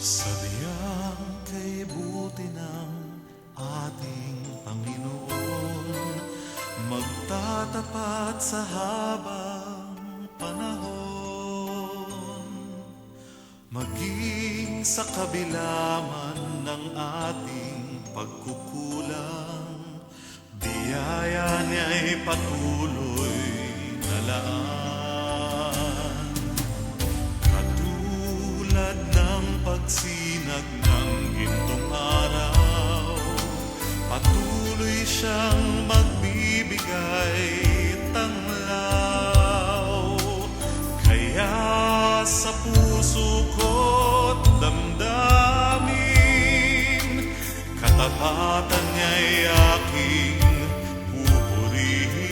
Sadyang kay buti ng ating Panginoon, magtatapat sa habang panahon. Maging sa kabila man ng ating pagkukulang, biyaya niya'y patuloy na laan. Katulad ng pagsinag ng gintong araw, patuloy siyang magbibigay tanglaw. Kaya sa puso ko't damdamin, katapatan niya'y aking pupurihin.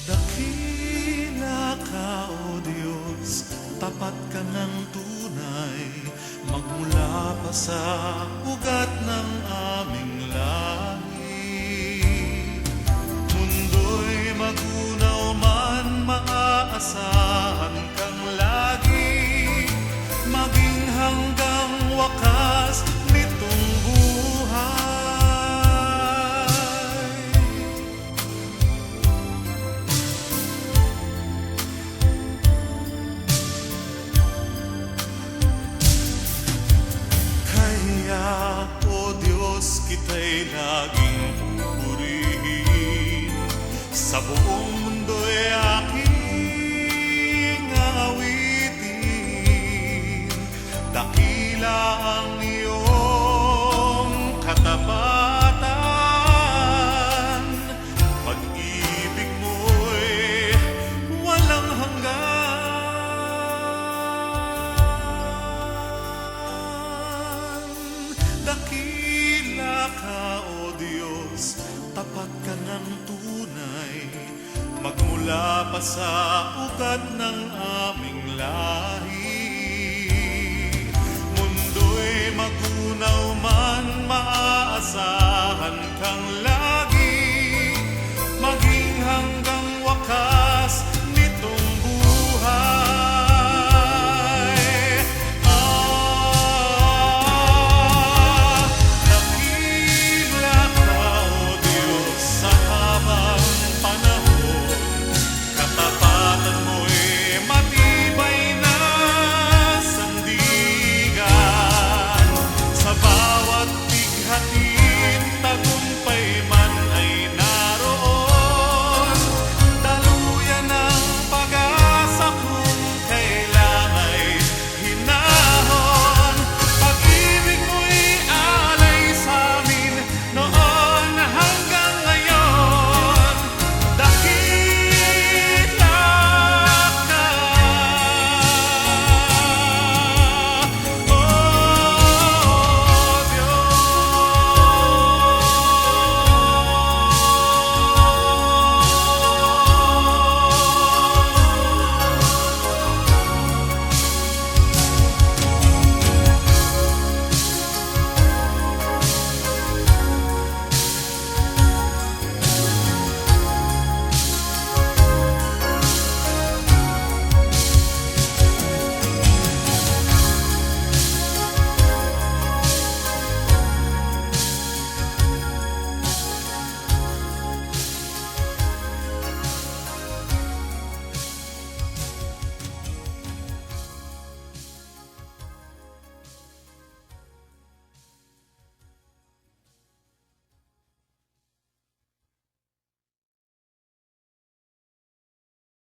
Dakila ka, O Diyos, tapat ka ng tunay, magmula pa sa ugat ng aming lahi. Mundo'y magunaw man, maaasahan kang lagi, maging hanggang wakas nitong buhay. Kaya, O Diyos, kita'y laging pupurihin, sa buong mundo'y aking awitin. Dakila ang iyong katapatan, pag-ibig mo'y walang hanggan. Dakila ka, O Diyos, tapat ka ng tunay, magmula pa sa ugat ng aming lahi. Mundo'y magunaw man, maaasahan